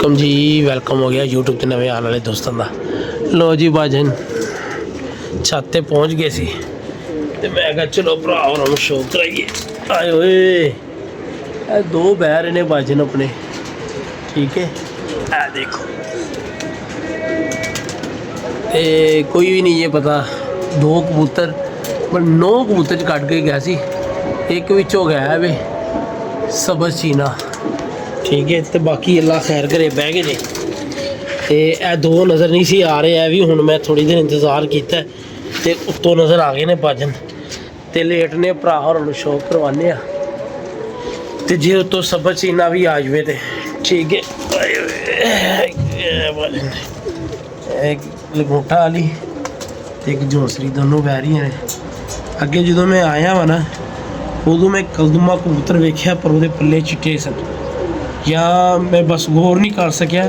Welcome जी welcome हो गया YouTube के नवे आने वाले दोस्तों का। लो जी भाजन छत ते पहुँच गए सी ते मैं कहा चलो भरा होर शो कराइए। आए होए दो बैर ने भाजन अपने, ठीक है ऐ देखो ते कोई भी नहीं ये पता दो कबूतर पर 9 कबूतर कट के गया सी, एक विचों गया वे सबज चीना, ठीक है तो बाकी अल्लाह खैर करे बह गए ने ते ए दो नज़र नहीं सी आ रहे। भी हुण मैं थोड़ी देर इंतज़ार किया ते उत्तों नज़र आ गए ने भाजन ते लेट ने भरा होर शौक करवाने आ ते जे उत्तों सबज चीना भी आ जाए तो ठीक है। भाजन एक लंगोटा वाली एक जोसरी दोनों बह रही ने। अगे जो मैं आया वा ना उदों मैं कलदुमा कबूतर वेख्या पर वो पल्ले चिट्टे सन, या मैं बस गौर नहीं कर सकिया,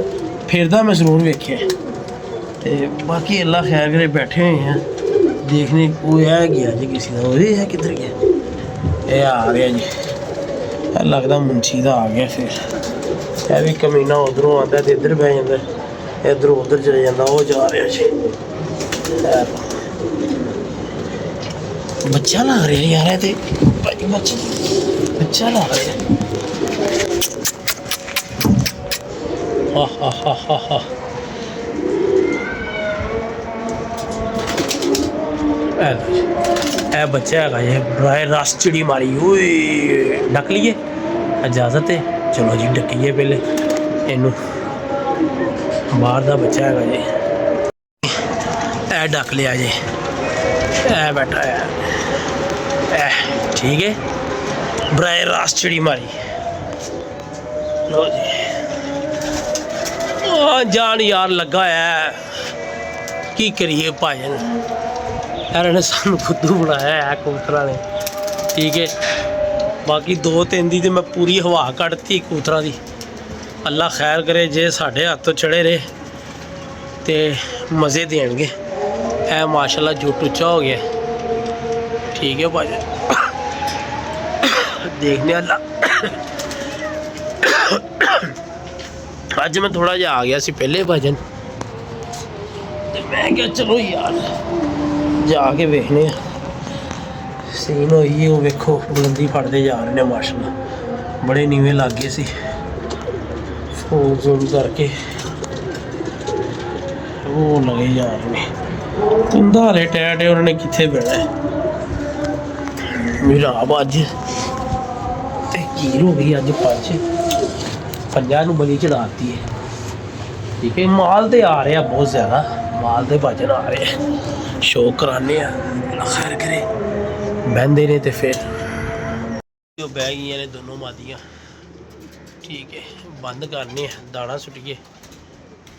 फिरदा मैं जरूर वेख्या ते बाकी अल्लाह खैर करे बैठे हुए हैं देखने को है गया जी किसी का वो है किधर गया ये आ गया जी, लगता मुंशी का आ गया। फिर यह भी कमीना उधरों आता है तो इधर बह जाता है, इधर उधर चले जाता, वो जा रहा जी बच्चा ला रहा यार है तो बच्चा ला रहा हा। ए बच्चा है ये बराए रास चिड़ी मारी डक लीए इजाजत है, चलो जी डकीए पहले इनू बाहर का बच्चा है जी ए डक लिया जी ए बैठा है ठीक है बराए रास चिड़ी मारी। लो जी जान यार लगा है की करिए भाजन यार ने सानू खुदू बनाया है कबूतर ने, ठीक है बाकी 2-3 दी तो मैं पूरी हवा कढ़ती कबूतर की। अल्लाह खैर करे जे साढ़े हाथ तो चढ़े रहे तो मज़े देंगे। ए माशाल्लाह जुट उच्चा हो गया, ठीक है भाजन देखने अल्लाह अज मैं थोड़ा जहा आ गया सी पहले भजन मैं क्या चलो यार जाके वेखने सीन होई वो वेखो बुलंदी फटते जा रहे हैं माशाल्लाह, बड़े नीवे लग गए सी फोन जोन करके वो लगे जा रहे हैं कुंदा हाले टैट है उन्होंने कितने बहना है मेरा अब अज हीर हो गई अज 50 बली चढ़ाती है, ठीक है माल तो आ रहा बहुत ज़्यादा, माल के भजन आ रहे हैं शो कराने खैर करे बहते ने तो फिर बह गई ने दोनों मादियाँ, ठीक है बंद करने दाना सुटिए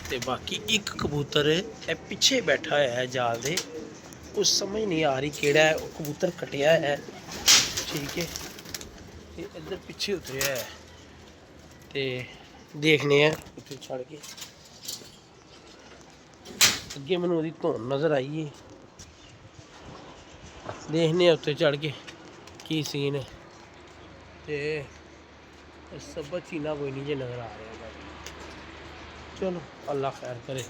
तो बाकी एक कबूतर ए पिछे बैठा है जाल दे उस समझ नहीं आ रही केड़ा है वो कबूतर कटिया है, ठीक है इधर पिछे उतरिया है तो देखने उतर छड़ के अगे मैनू वो धुन नज़र आई है, देखने उत्ते चढ़ के की सीन है तो सब चीना कोई नहीं जे नज़र आ रहा है। चलो अल्लाह खैर करे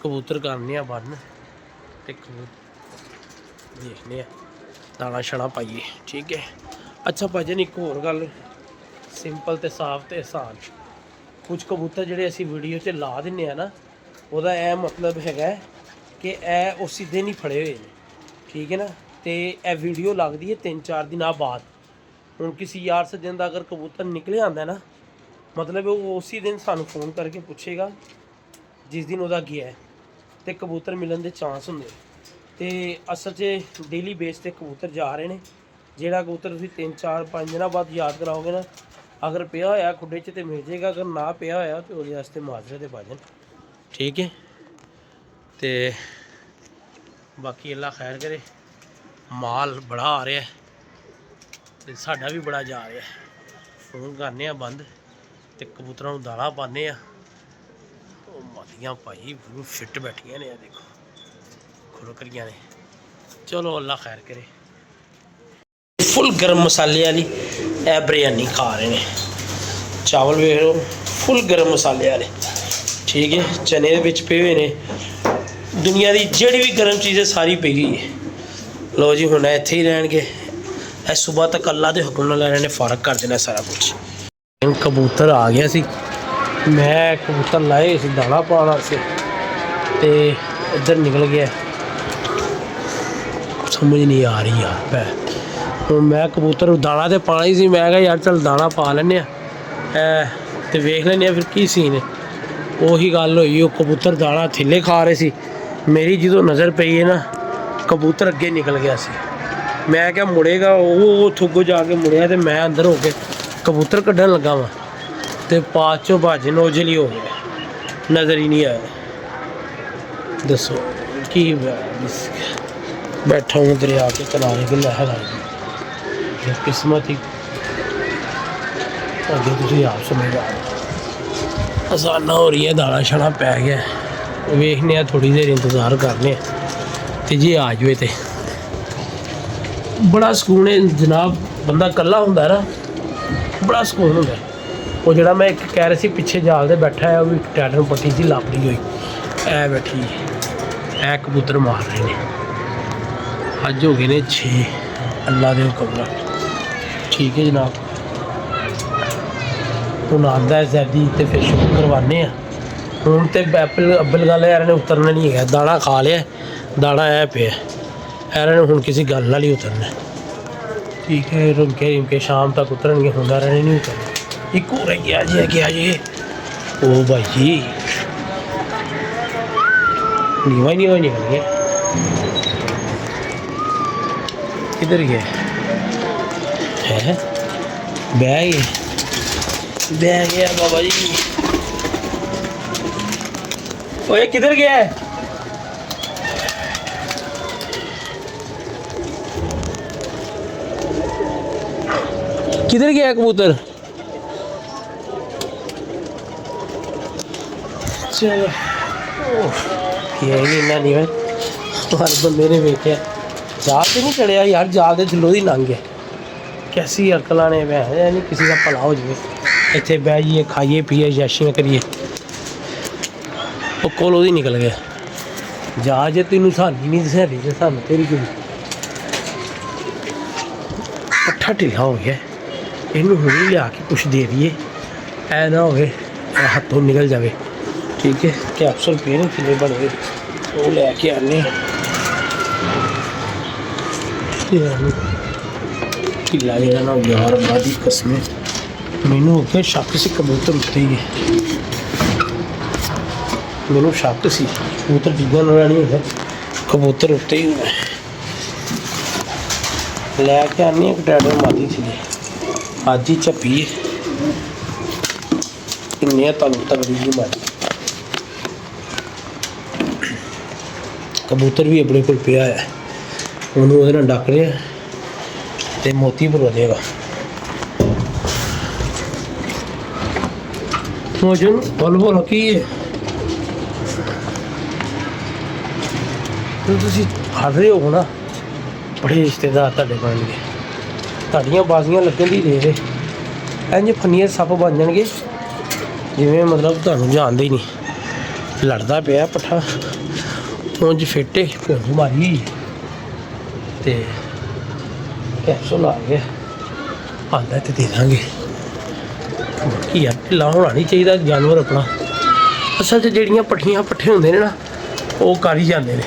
कबूतर करने बन तो कबूतर देखने दाना शाना पाइए, ठीक है। अच्छा भजन एक होर गल सिंपल तो साफ तो आसान, कुछ कबूतर जोड़े असी वीडियो च ला दें ना वह मतलब है कि ए उसी दिन ही फड़े हुए हैं, ठीक है ना तो यह वीडियो लगती है 3-4 दिन बाद। हूँ किसी यार सज्जन का अगर कबूतर निकले आता है ना मतलब वो उसी दिन सानू फोन करके पूछेगा जिस दिन वह गया है तो कबूतर मिलने के चांस होंगे। तो असल च डेली बेस पर कबूतर जा रहे हैं, जोड़ा कबूतर तुम 3-4-5 दिन बाद याद कराओगे ना अगर पिया होया खुडे च तो मिल जाएगा, अगर ना पिया होया तो वो माजरे के भजन, ठीक है। तो बाकी अल्लाह खैर करे माल बड़ा आ रहा है तो साडा भी बड़ा जा रहा है, फोन करने बंद तो कबूतरों को दाना पाने मादियाँ भाई बिल्कुल फिट बैठिया ने देखो खुरकरियाँ ने। चलो अल्लाह खैर करे फुल गर्म मसाले वाली ए बिरयानी खा रहे हैं, चावल वेख लो फुल गर्म मसाले वाले, ठीक है। चने दे विच पे हुए ने, दुनिया की जिहड़ी भी गर्म चीज़ है सारी पई गई है। लो जी हुण इत्थे ही रहणगे, सुबह तक अल्लाह के हुक्म नाल इन्हां ने फारग कर देना सारा कुछ। कबूतर आ गया सी, मैं कबूतर लाए इस दाना पाने वास्ते ते इधर निकल गया, समझ नहीं आ रही यार। मैं कबूतर दाना तो पाना ही सी, मैं कहा यार चल दाना पा लैने ते वेख लैने फिर की सीन है। उही गल होई, वो कबूतर दाना थल्ले खा रहे सी, मेरी जो नज़र पई है ना कबूतर अगे निकल गया सी। मैं क्या मुड़ेगा, वो थुगो जाके मुड़िया तो मैं अंदर हो के कबूतर कढ़न लगा वा तो पास चो भज नोजल ही हो गया, नज़र ही नहीं आया। दसो की बैठा हूँ दरिया के किनारे के लहर आई, किस्मत ही अगे तुम आप समझ आ। आसाना हो रही है, दाना शाना पै गया, वेखने थोड़ी देर इंतज़ार करने तो जी आ जाए तो बड़ा सुकून है जनाब। बंदा कल्ला होंदा है ना, बड़ा सुकून होंदा है। वो जड़ा मैं एक कह रही सी पिछे जाल दे बैठा है, वो एक टैटर पट्टी सी लापड़ी हुई ऐ बैठी ऐ कबूतर मार रहे हैं। अज हो गए ने 6 अल्लाह के हुक्म नाल, ठीक है जनाब। हूँ आंदा है जैदी तो फिर शुरू करवाने हूँ तो अब्बल गल यार ने उतरना नहीं है, दाना खा लिया, दाना है पे यार ने हूँ किसी गल नाल ही उतरना, ठीक है। रुके रुके शाम तक उतरनगे, हूँ यार ने नहीं उतरना। एक हो रही है जी, क्या जी ओ भाई जी नीवा ही नीवा निकल गया, किधर गया है, बह गया बाबा जी। ओए किधर गया है, किधर गया कबूतर। चलो ये नहीं इन्ना नहीं है, हर बंदे ने वेख्या जाल तो नहीं चढ़िया यार, जाल के थल्लों ही लंघ गया। कैसी अकल ने वैसे नहीं किसी का भला हो जाए, इतने बह जाइए खाइए पीए जैशियाँ करिए, वो कोल ही निकल गया। जा जे तेन सानी नहीं दसैली तो सानू तेरी कोई पट्ठा ढिला हो गया, इनू हुणी लिया के कुछ दे दिए, ऐ ना हो हाथों निकल जाए, ठीक है। कैप्सूल पे नहीं किले बने वो लैके आने ढिला जरा ना यार, बादी कसमें मैनू हो गया शक से कबूतर उत्ते ही है, मैनू शक सी कबूतर चीज़ा नाल नहीं है, कबूतर उत्ते ही होना। लैके आने एक टैटर मादी थी अज ही झप्पी इन्ने तगड़ी ही मारी। कबूतर भी अपने को पिया है, उन्होंने डक रहे तो मोती भरवा देगा। मोजन बोल बोलो की फड़ रहे हो ना, बड़े रिश्तेदार तुहाडे बन गए, तुहाडियां बाजियां लगन दी दे इंज फन्नियां सप्प बन जाणगे जिवें मतलब तुहानूं जानदे ही नहीं। लड़दा पिया पट्ठा उंज फिटे भुंज मारी ते कैप्सूल आ गया, आंदा तो दे देंगे। बाकी यार ढिला होना नहीं चाहिए जानवर अपना, असल च ਜਿਹੜੀਆਂ पट्ठियां पट्ठे होंदे ने ना वो कर ही जाते हैं,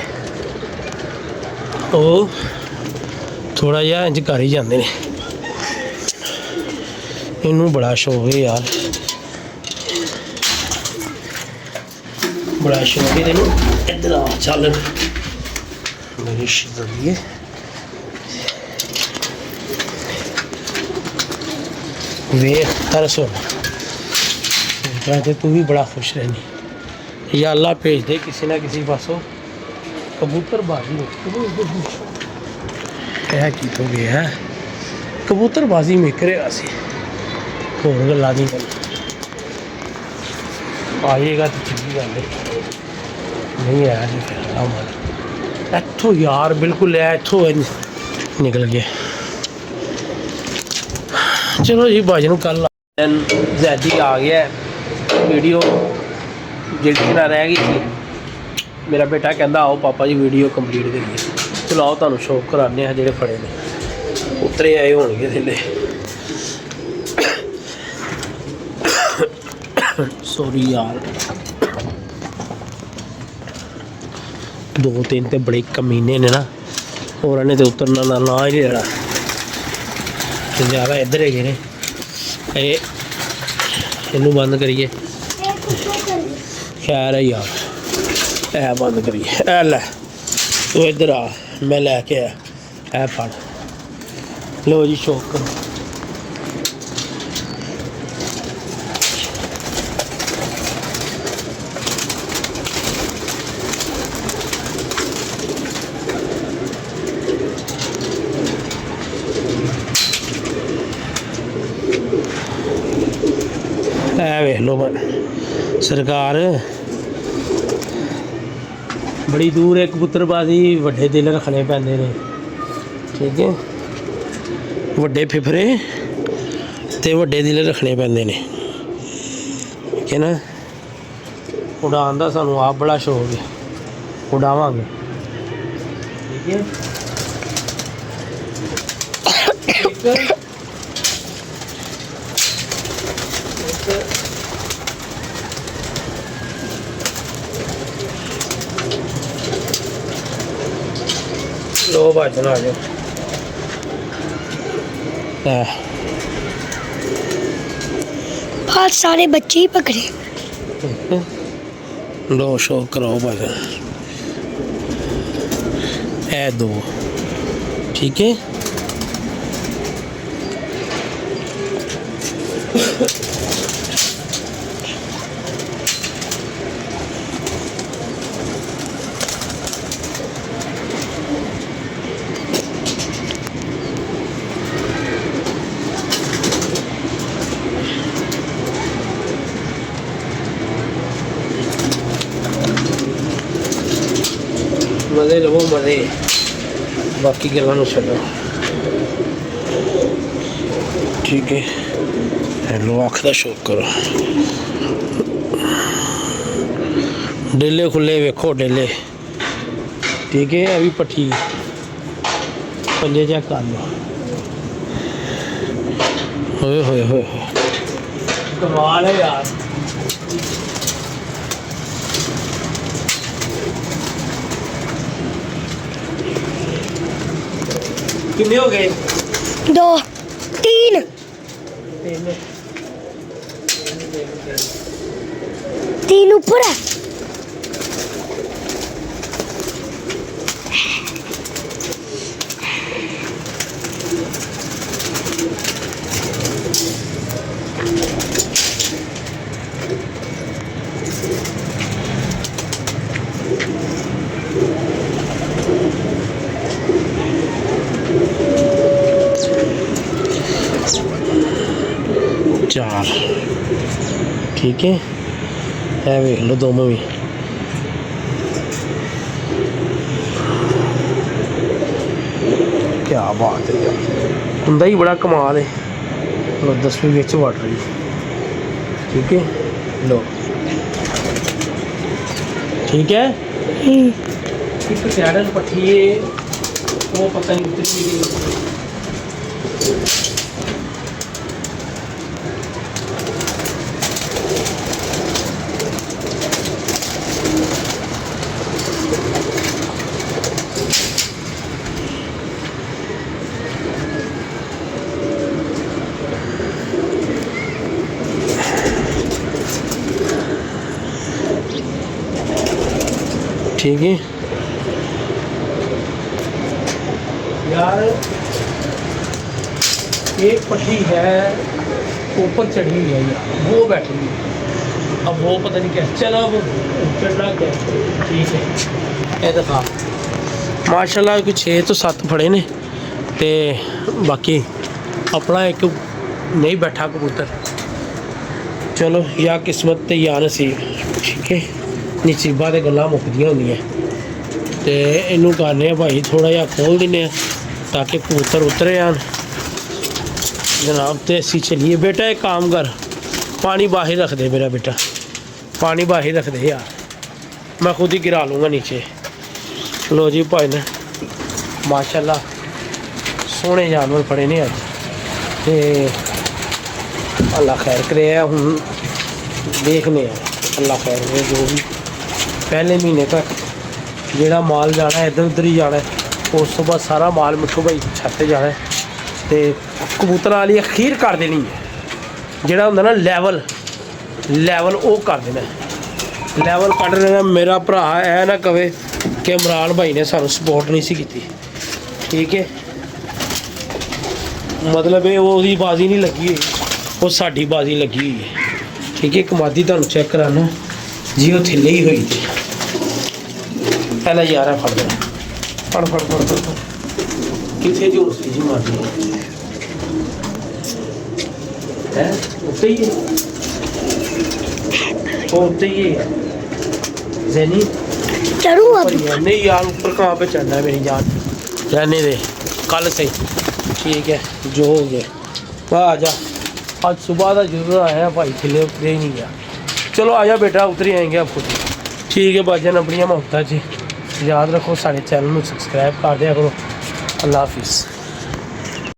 वो थोड़ा जिहा इंज कर ही जाते हैं। इनू बड़ा शौक है यार, बड़ा शौक है तेनू। इधर आ चल मेरी शिदली वेख कर सुन, तू भी बड़ा खुश रहनी या अल्लाह भेज दे किसी ना किसी पासों कबूतर बाजी है की तो गया है, कबूतर बाजी में करे असी होर गल्ला नहीं करनी, आएगा तो चंगी गल है, नहीं आया नहीं फिर मन इत्थों यार बिल्कुल है इत्थों निकल गया। चलो जी भाजन कल जैदी आ गया वीडियो जिहड़ी ना रह गई थी मेरा बेटा कहता आओ पापा जी वीडियो कंप्लीट करिए। चलो आओ तुहानूं शौक कराने हैं जिहड़े फड़े ने उतरे आए होणगे थल्ले। सॉरी यार 2-3 तो बड़े कमीने ने ना और इन्हें तो उतरना ना ही नहीं लेना ज़्यादा इधर है ने इनू बंद करिए खैर है यार ऐ बंद करिए ऐ लै तू इधर आ मैं लैके आया ऐ फड़ लो जी शौक करो। वेख लो सरकार बड़ी दूर है कबूतरबाजी वड्डे दिल रखने पैंदे ने ठीक है वड्डे फिफरे ते वड्डे दिल रखने पैंदे ने ठीक है ना। उड़ान का सानू आप बड़ा शौक है उड़ावांगे ठीक है। लो भाजन आ जाओ बहुत सारे बच्चे ही पकड़े। लो शौक कराओ भाजन ऐ 2 ठीक है। मज़े लो मज़े बाकी गलों छो ठीक है। लो अख का शौक करो डेले खुले वेखो डेले ठीक है। अभी पट्टी पंजे चेक कर लो होए कमाल है यार। कितने हो गए 2 3 3 ऊपर है। चार ठीक है वेख लो दोनों भी क्या बात है यार उनका ही बड़ा कमाल है। लो 10वीं विच वड़ रही ठीक है। लो ठीक है एक सैडन पट्टी है वो पता नहीं उतरी नहीं। ठीक है यार एक पट्टी है ऊपर चढ़ी हुई है यार वो बैठी हुई अब वो पता नहीं क्या चला वो चढ़ना क्या ठीक है। ये दिखा माशाल्लाह कोई 6 तो 7 फड़े ने ते बाकी अपना एक नहीं बैठा कबूतर। चलो या किस्मत ते या नसीब ठीक है। नसीबा तो गल्लां मुकदियां होंदियां ते इनू करने भाई थोड़ा जिहा खोल दिन्ने ताकि कबूतर उतरे आन जनाब। तो असी चलिए बेटा एक काम कर पानी बाहर रख दे मेरा बेटा, पानी बाहर रख दे यार, मैं खुद ही गिरा लूँगा नीचे। लो जी भाई ने माशाल्लाह सोहने जानवर फड़े ने अज, ते अल्लाह खैर करे। हुण देखने अल्लाह खैर करे, जो भी पहले महीने तक जेड़ा माल जाना है इधर उधर ही जाना है, उस तो बाद सारा माल मिठू भाई छत ते जाना है। तो कबूतर वाली अखीर कर देनी है, जेड़ा होंदा ना लैवल लैवल वो कर देना, लैवल कट देना। मेरा भरा ऐ ना कवे कि इमरान भाई ने सानू सपोर्ट नहीं सी कीती, ठीक है। मतलब ये वो बाजी नहीं लगी हुई, वो साड़ी बाजी लगी हुई है, ठीक है। कमादी तुहानू चेक कराना जी, वो थल्ले ही हुई थी। पहले यार फड़ देना, फड़ फड़ फड़ फड़ कितने जो उसकी जी मारनी है, उत्ते ही है, वो उत्ते ही है ज़ैनी। चढ़ू अब नहीं यार ऊपर कहाँ पे चढ़ना है मेरी जान, रहने दे कल से, ठीक है जो हो गया। वाह आ जा, आज सुबह का जरूर आया भाई, थल्ले उतरे ही नहीं गया। चलो आ जा बेटा, उतर ही आएंगे आपको, ठीक है भाजन। अपनी मोहब्बत जी याद रखो, सारे चैनल में सब्सक्राइब कर दिया करो। अल्लाह हाफिज़।